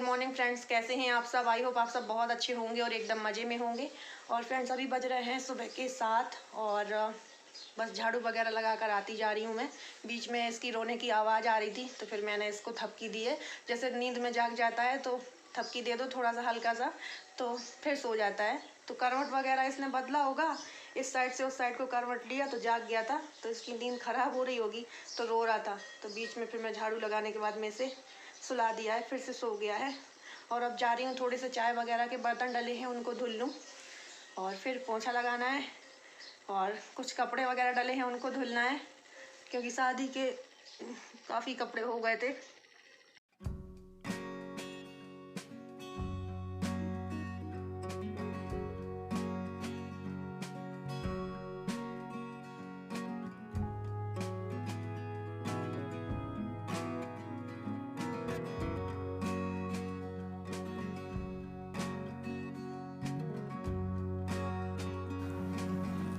Good morning friends, कैसे हैं आप सब। आई होप आप सब बहुत अच्छे होंगे और एकदम मज़े में होंगे। और फ्रेंड्स अभी बज रहे हैं सुबह के 7 और बस झाड़ू वगैरह लगा कर आती जा रही हूँ मैं। बीच में इसकी रोने की आवाज़ आ रही थी तो फिर मैंने इसको थपकी दी है। जैसे नींद में जाग जाता है तो थपकी दे दो थोड़ा सा हल्का सा तो फिर सो जाता है। तो करवट वगैरह इसने बदला होगा, इस साइड से उस साइड को करवट लिया तो जाग गया था, तो इसकी नींद खराब हो रही होगी तो रो रहा था। तो बीच में फिर मैं झाड़ू लगाने के बाद में इसे सुला दिया है, फिर से सो गया है। और अब जा रही हूँ, थोड़े से चाय वगैरह के बर्तन डले हैं उनको धुल लूँ और फिर पोछा लगाना है और कुछ कपड़े वगैरह डले हैं उनको धुलना है क्योंकि शादी के काफ़ी कपड़े हो गए थे।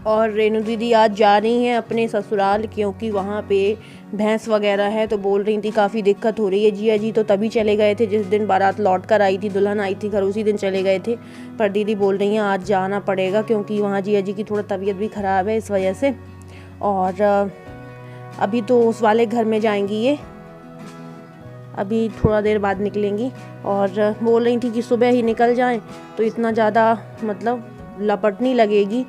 और रेनू दीदी आज जा रही हैं अपने ससुराल क्योंकि वहाँ पे भैंस वगैरह है, तो बोल रही थी काफ़ी दिक्कत हो रही है। जिया जी तो तभी चले गए थे जिस दिन बारात लौट कर आई थी, दुल्हन आई थी घर, उसी दिन चले गए थे। पर दीदी बोल रही हैं आज जाना पड़ेगा क्योंकि वहाँ जिया जी की थोड़ा तबीयत भी ख़राब है इस वजह से। और अभी तो उस वाले घर में जाएंगी ये, अभी थोड़ा देर बाद निकलेंगी। और बोल रही थी कि सुबह ही निकल जाएं तो इतना ज़्यादा मतलब लपट नहीं लगेगी।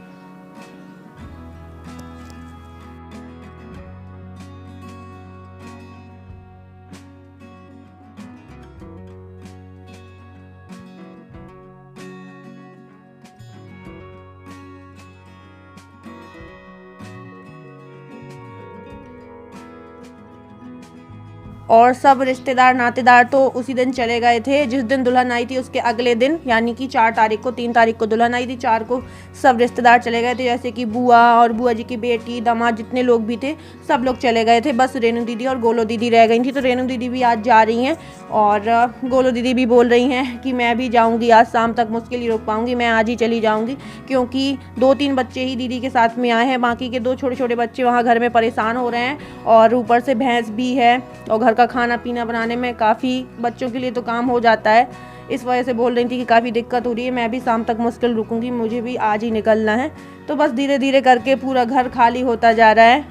और सब रिश्तेदार नातेदार तो उसी दिन चले गए थे जिस दिन दुल्हन आई थी, उसके अगले दिन यानी कि 4 तारीख को, 3 तारीख को दुल्हन आई थी, 4 को सब रिश्तेदार चले गए थे। जैसे कि बुआ और बुआ जी की बेटी, दामाद, जितने लोग भी थे सब लोग चले गए थे। बस रेनू दीदी और गोलो दीदी रह गई थी। तो रेनू दीदी भी आज जा रही हैं और गोलो दीदी भी बोल रही हैं कि मैं भी जाऊँगी, आज शाम तक मुश्किल ही रोक पाऊँगी, मैं आज ही चली जाऊँगी क्योंकि 2-3 बच्चे ही दीदी के साथ में आए हैं, बाकी के 2 छोटे छोटे बच्चे वहाँ घर में परेशान हो रहे हैं और ऊपर से भैंस भी है और घर का खाना पीना बनाने में काफ़ी बच्चों के लिए तो काम हो जाता है। इस वजह से बोल रही थी कि काफ़ी दिक्कत हो रही है, मैं भी शाम तक मुश्किल रुकूंगी, मुझे भी आज ही निकलना है। तो बस धीरे धीरे करके पूरा घर खाली होता जा रहा है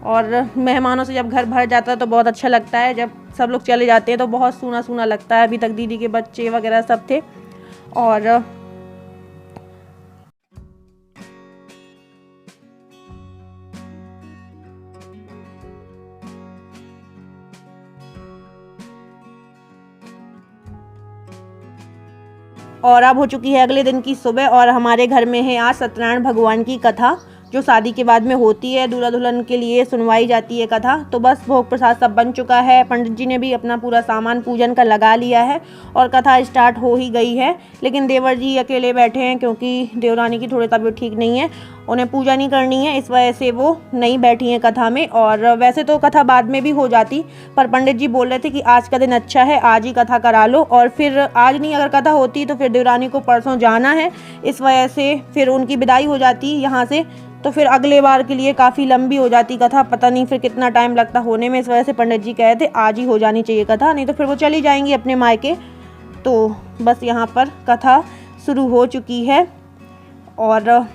और मेहमानों से जब घर भर जाता है तो बहुत अच्छा लगता है। जब सब लोग चले जाते हैं तो बहुत सूना सूना लगता है। अभी तक दीदी के बच्चे वगैरह सब थे और अब हो चुकी है अगले दिन की सुबह और हमारे घर में है आज सत्यनारायण भगवान की कथा जो शादी के बाद में होती है। दूल्हा दुल्हन के लिए सुनवाई जाती है कथा। तो बस भोग प्रसाद सब बन चुका है, पंडित जी ने भी अपना पूरा सामान पूजन का लगा लिया है और कथा स्टार्ट हो ही गई है। लेकिन देवर जी अकेले बैठे हैं क्योंकि देवरानी की थोड़ी तबीयत ठीक नहीं है, उन्हें पूजा नहीं करनी है, इस वजह से वो नहीं बैठी हैं कथा में। और वैसे तो कथा बाद में भी हो जाती, पर पंडित जी बोल रहे थे कि आज का दिन अच्छा है, आज ही कथा करा लो। और फिर आज नहीं अगर कथा होती तो फिर देवरानी को परसों जाना है, इस वजह से फिर उनकी विदाई हो जाती यहाँ से, तो फिर अगले बार के लिए काफ़ी लंबी हो जाती कथा, पता नहीं फिर कितना टाइम लगता होने में। इस वजह से पंडित जी कहे थे आज ही हो जानी चाहिए कथा, नहीं तो फिर वो चली जाएंगी अपने मायके। तो बस यहाँ पर कथा शुरू हो चुकी है और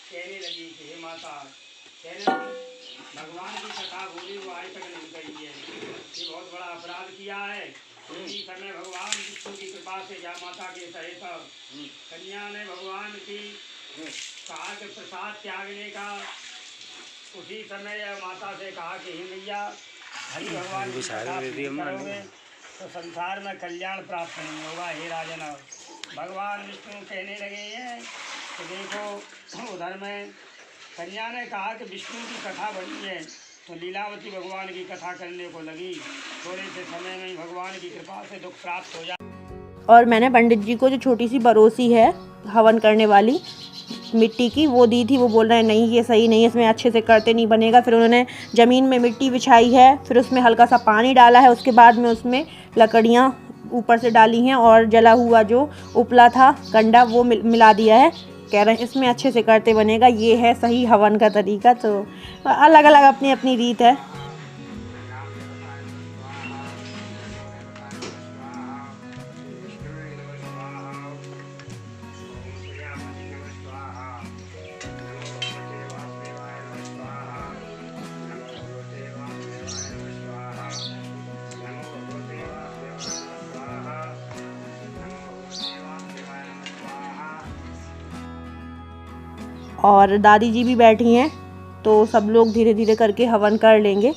कहने लगी कि हे माता, कहने लगी भगवान की कथा बोली वो आज तक नहीं कही है, ये बहुत बड़ा अपराध किया है। उसी समय भगवान विष्णु की कृपा से या माता के सहित कन्या ने भगवान की कहा कि प्रसाद त्यागने का। उसी समय यह माता से कहा कि हे मैया, हरि भगवान की कथा करोगे तो संसार में कल्याण प्राप्त नहीं होगा। हे राजन, भगवान विष्णु कहने लगे हैं कि देखो उधर में कन्या ने कहा कि विष्णु की कथा बनी है तो लीलावती भगवान की कथा करने को लगी। थोड़े से समय में भगवान की कृपा से दुख प्राप्त हो जाए। और मैंने पंडित जी को जो छोटी सी बरोसी है हवन करने वाली मिट्टी की वो दी थी। वो बोल रहे हैं नहीं ये सही नहीं है, इसमें अच्छे से करते नहीं बनेगा। फिर उन्होंने ज़मीन में मिट्टी बिछाई है, फिर उसमें हल्का सा पानी डाला है, उसके बाद में उसमें लकड़ियाँ ऊपर से डाली हैं और जला हुआ जो उपला था कंडा वो मिला दिया है। कह रहे हैं इसमें अच्छे से करते बनेगा, ये है सही हवन का तरीका। तो अलग अलग अपनी अपनी रीत है। और दादी जी भी बैठी हैं, तो सब लोग धीरे धीरे करके हवन कर लेंगे।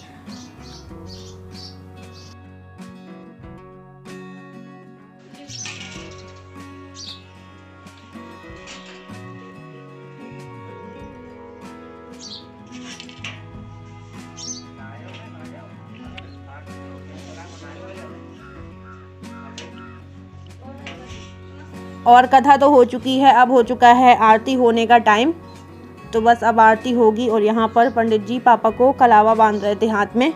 और कथा तो हो चुकी है, अब हो चुका है आरती होने का टाइम। तो बस अब आरती होगी। और यहाँ पर पंडित जी पापा को कलावा बांध रहे थे हाथ में।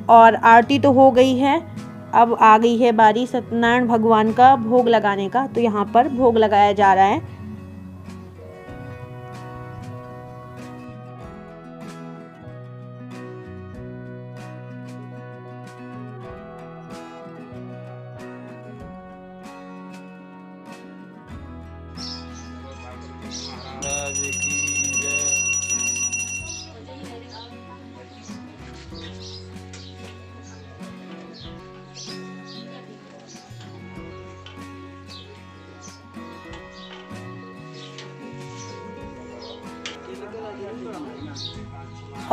और आरती तो हो गई है, अब आ गई है बारी सत्यनारायण भगवान का भोग लगाने का। तो यहाँ पर भोग लगाया जा रहा है।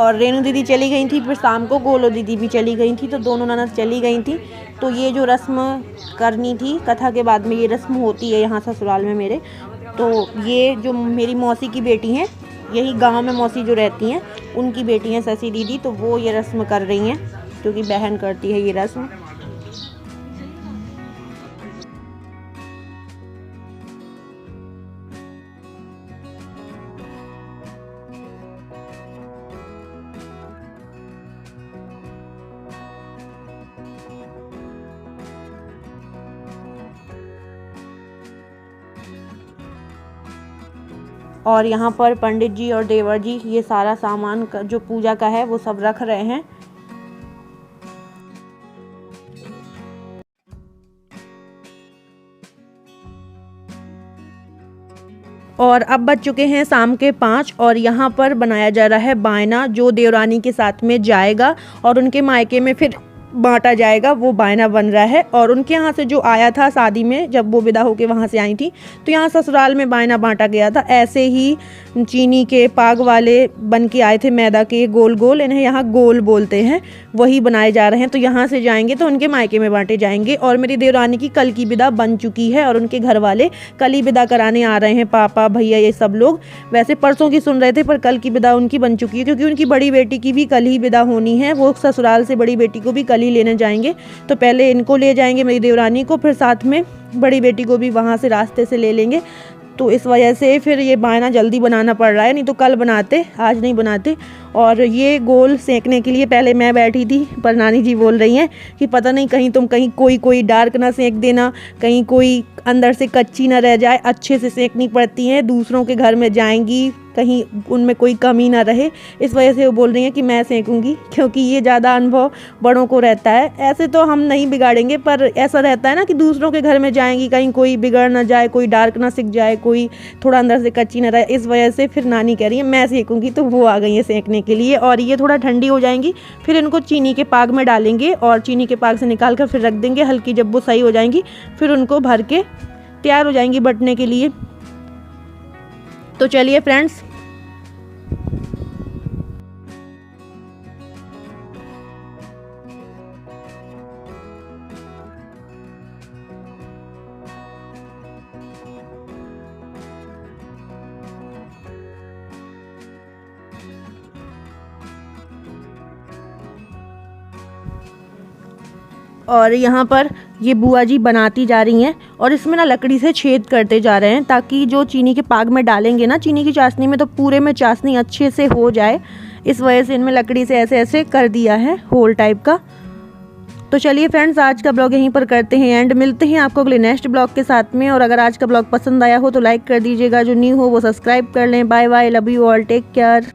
और रेणु दीदी चली गई थी, फिर शाम को गोलो दीदी भी चली गई थी। तो दोनों ननद चली गई थी। तो ये जो रस्म करनी थी कथा के बाद में, ये रस्म होती है यहाँ ससुराल में मेरे। तो ये जो मेरी मौसी की बेटी हैं, यही गांव में मौसी जो रहती हैं उनकी बेटी हैं शशि दीदी, तो वो ये रस्म कर रही हैं क्योंकि बहन करती है ये रस्म। और यहाँ पर पंडित जी और देवर जी ये सारा सामान जो पूजा का है वो सब रख रहे हैं। और अब बज चुके हैं शाम के 5 और यहाँ पर बनाया जा रहा है बायना, जो देवरानी के साथ में जाएगा और उनके मायके में फिर बांटा जाएगा। वो बायना बन रहा है। और उनके यहाँ से जो आया था शादी में, जब वो विदा होके वहाँ से आई थी, तो यहाँ ससुराल में बायना बांटा गया था। ऐसे ही चीनी के पाग वाले बन के आए थे, मैदा के गोल गोल, इन्हें यहाँ गोल बोलते हैं, वही बनाए जा रहे हैं। तो यहाँ से जाएंगे तो उनके मायके में बांटे जाएंगे। और मेरी देवरानी की कल की विदा बन चुकी है और उनके घर वाले कल ही विदा कराने आ रहे हैं, पापा भैया ये सब लोग। वैसे परसों की सुन रहे थे पर कल की विदा उनकी बन चुकी है, क्योंकि उनकी बड़ी बेटी की भी कल ही विदा होनी है। वो ससुराल से बड़ी बेटी को भी कल ही लेने जाएंगे। तो पहले इनको ले जाएंगे मेरी देवरानी को, फिर साथ में बड़ी बेटी को भी वहाँ से रास्ते से ले लेंगे। तो इस वजह से फिर ये बायना जल्दी बनाना पड़ रहा है, नहीं तो कल बनाते, आज नहीं बनाते। और ये गोल सेकने के लिए पहले मैं बैठी थी, पर नानी जी बोल रही हैं कि पता नहीं कहीं तुम कहीं कोई डार्क ना सेक देना, कहीं कोई अंदर से कच्ची ना रह जाए, अच्छे से सेकनी पड़ती हैं, दूसरों के घर में जाएंगी कहीं उनमें कोई कमी ना रहे। इस वजह से वो बोल रही हैं कि मैं सेकूंगी, क्योंकि ये ज़्यादा अनुभव बड़ों को रहता है। ऐसे तो हम नहीं बिगाड़ेंगे, पर ऐसा रहता है ना कि दूसरों के घर में जाएंगी कहीं कोई बिगड़ ना जाए, कोई डार्क ना सिक जाए, कोई थोड़ा अंदर से कच्ची ना रहे। इस वजह से फिर नानी कह रही है मैं सेकूंगी, तो वो आ गई है सेकने के लिए। और ये थोड़ा ठंडी हो जाएंगी, फिर इनको चीनी के पाग में डालेंगे और चीनी के पाग से निकाल कर फिर रख देंगे। हल्की जब वो सही हो जाएंगी फिर उनको भर के तैयार हो जाएंगी बटने के लिए। तो चलिए फ्रेंड्स, और यहाँ पर ये बुआ जी बनाती जा रही हैं और इसमें ना लकड़ी से छेद करते जा रहे हैं, ताकि जो चीनी के पाग में डालेंगे ना चीनी की चाशनी में, तो पूरे में चाशनी अच्छे से हो जाए। इस वजह से इनमें लकड़ी से ऐसे ऐसे कर दिया है होल टाइप का। तो चलिए फ्रेंड्स, आज का ब्लॉग यहीं पर करते हैं एंड। मिलते हैं आपको अगले नेक्स्ट ब्लॉग के साथ में। और अगर आज का ब्लॉग पसंद आया हो तो लाइक कर दीजिएगा, जो न्यू हो वो सब्सक्राइब कर लें। Bye bye, love you all, take care.